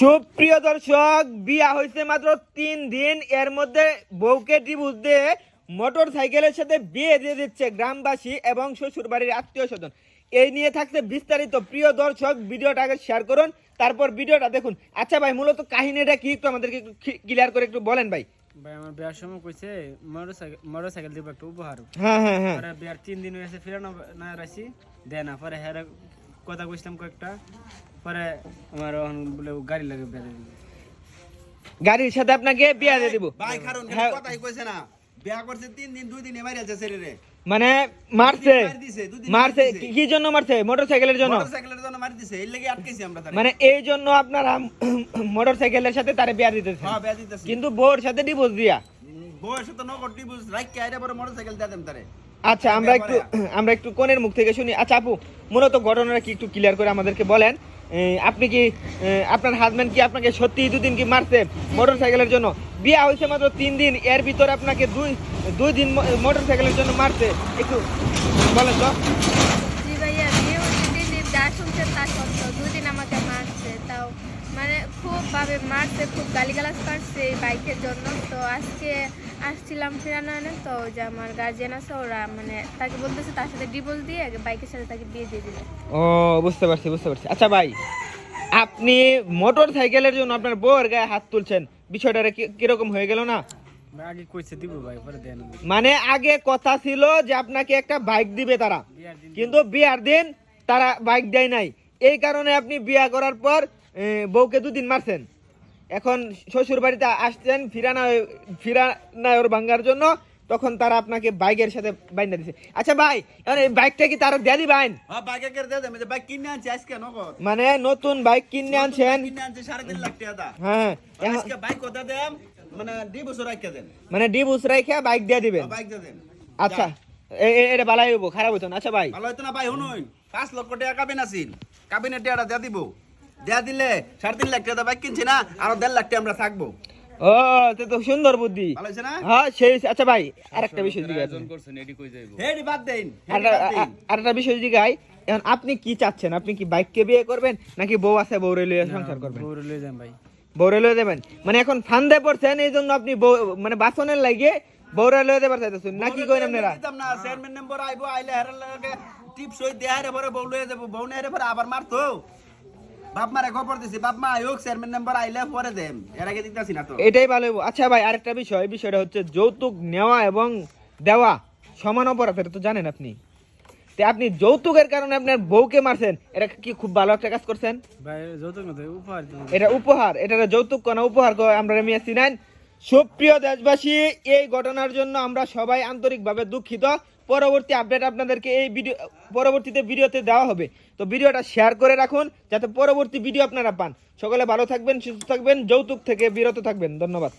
সুপ্রিয় দর্শক, বিয়া হয়েছে মাত্র 3 দিন, এর মধ্যে বউকে ডিভোর্স দিয়ে মোটর সাইকেলের সাথে বিয়ে দিয়ে দিচ্ছে গ্রামবাসী এবং শ্বশুর বাড়ির আত্মীয় স্বজন। এই নিয়ে থাকছে বিস্তারিত। প্রিয় দর্শক, ভিডিওটা আগে শেয়ার করুন, তারপর ভিডিওটা দেখুন। আচ্ছা ভাই, মূলত কাহিনীটা কি একটু আমাদেরকে ক্লিয়ার করে একটু বলেন ভাই। ভাই আমার বিয়ার সময় কইছে মোটরসাইকেল দিব একটা উপহার। হ্যাঁ হ্যাঁ হ্যাঁ। পরে বিয়ার 3 দিন হয়েছে ফিরানো না রাখছি দেয় না। পরে হ্যাঁ কথা কইছিলাম কয়েকটা, পরে আমার বলে গাড়ি লাগে বিয়া দিয়ে দিবে। গাড়ির সাথে আপনাকে বিয়া দিয়ে দিব ভাই, কারণ হ্যাঁ। কথাই কইছে না, বিয়া করছে 3 দিন 2 দিন এবারে আছে ছেড়ে মানে মারছে দুদিন মারছে কি জন্য মারছে? মোটরসাইকেলের জন্য। মোটরসাইকেলের জন্য মারি দিছে, এর লাগি আটকেছি আমরা তারে। মানে এই জন্য আপনারা মোটরসাইকেলের সাথে তারে বিয়া দিতেছেন, হ্যাঁ, বিয়া দিতেছি। কিন্তু বউর সাথে ডিভোর্স দিয়া। বয়স তো নগদ ডিভোর্স রাইখ আইরা পরে মোটরসাইকেল দিয়ে দেন তারে। আচ্ছা, আমরা একটু কোনের মুখ থেকে শুনি। আচ্ছা আপু, মূলত ঘটনাটা কি একটু ক্লিয়ার করে আমাদেরকে বলেন। আপনি কি আপনার হাজবেন্ড কি আপনাকে সত্যি দুদিন কি মারছে মোটরসাইকেলের জন্য? বিয়া হয়েছে মাত্র 3 দিন, এর ভিতরে আপনাকে দুই দিন মোটরসাইকেলের জন্য মারছে, একটু বলেন তো। জি ভাইয়া, বিয়ে হচ্ছে 3 দিন, যা শুনছেন তা সত্য। 2 দিন আমাকে মারছে, তাও মানে খুব ভাবে মারছে, খুব গালিগালাজ করছে এই বাইকের জন্য। তো আজকে আসছিলাম ফেরানো আনে, তো যে আমার গার্জিয়ান আছে ওরা মানে তাকে বলতেছে তার সাথে ডিভোর্স দিয়ে বাইকের সাথে তাকে বিয়ে দিয়ে দিল। ও, বুঝতে পারছি। আচ্ছা ভাই, আপনি মোটরসাইকেলের জন্য আপনার বউয়ের গায়ে হাত তুলছেন, বিষয়টা কিরকম হয়ে গেল না? ভাই আগে কইছে দিব ভাই, পরে দেয় না। মানে আগে কথা ছিল যে আপনাকে একটা বাইক দিবে তারা, বিয়ার দিন কিন্তু বিয়ার দিন তারা বাইক দেয় নাই। এই কারণে আপনি বিয়া করার পর বউকে 2 দিন মারছেন। এখন শ্বশুর বাড়িতে আসছেন ফিরানা ওর ভাঙ্গার জন্য, তখন তারা আপনাকে বাইকের সাথে বাইন্ধা দিছে। আচ্ছা ভাই, এখন এই বাইকটা কি তারা দেয়া দিবেন? হ্যাঁ, বাইকে করে দিয়ে দেন। বাইক কিনে আনছি আজকে নগদ। মানে নতুন বাইক কিনে আনছেন? কিনে আনছি 3.5 লাখ টাকা দা। হ্যাঁ, আজকে বাইক কোথা দেন, মানে ডিভোর্স রাইখা দেন। মানে ডিভোর্স রাইখা বাইক দিয়ে দিবেন। বাইক দিয়ে দেন। আচ্ছা, এটা ভালাই হইব, খারাপ হইতো না। আচ্ছা ভাই, ভালো হইতো না ভাই, শুনুন 5 লক্ষ টাকা কাবিন আছিল, কাবিনের টাকাটা দিয়া দিব। দেয়া দিলে 3.5 লাখ টাকা বাইক কিনছি না, আরো 1.5 লাখ টাকা আমরা থাকবো। ও তো সুন্দর বুদ্ধি। ভালো হইছে না? হ্যাঁ সেই। আচ্ছা ভাই, আরেকটা বিষয় জিজ্ঞাসা হেডি বাদ দেন, আরেকটা বিষয় জিজ্ঞাসা, এখন আপনি কি চাচ্ছেন? আপনি কি বাইককে বিয়ে করবেন নাকি বউ আছে বউরে লইয়া সংসার করবেন? বউরে লই যাম ভাই। বউরে লইয়া দেবেন মানে এখন ফান্দে পড়ছেন, এই জন্য আপনি মানে বাসনের লাগে বউরে লইয়া দেবার চাইতেছেন নাকি কইন আপনারা? দিতাম না, চেয়ারম্যান মেম্বার আইবো, আইলে হেরার লাগে টিপস হই দেয়া রে পরে বউ লইয়া যাব, বউ নেরে পরে আবার মারতো। বাপ মারে খবর দিছি, বাপ মা আইওক, চেয়ারম্যান মেম্বার আইলে পরে দেম, এর আগে দিতাছি না তো। এটাই ভালো হইব। আচ্ছা ভাই, আরেকটা বিষয়টা হচ্ছে যৌতুক নেওয়া এবং দেওয়া সমান অপরাধ, এটা তো জানেন আপনি। তে আপনি যৌতুকের কারণে আপনার বউকে মারছেন, এটা কি খুব ভালো একটা কাজ করছেন? ভাই যৌতুক না তো উপহার দিলাম। এটা উপহার, এটা যৌতুক কোন উপহার আমরা মিয়া চিনেন। সুপ্রিয় দেশবাসী, এই ঘটনার জন্য আমরা সবাই আন্তরিকভাবে দুঃখিত। পরবর্তী আপডেট আপনাদেরকে পরবর্তীতে ভিডিওতে দেওয়া হবে। তো ভিডিওটা শেয়ার করে রাখুন যাতে পরবর্তী ভিডিও আপনারা পান। সকলে ভালো থাকবেন, সুস্থ থাকবেন, যৌতুক থেকে বিরত থাকবেন। ধন্যবাদ।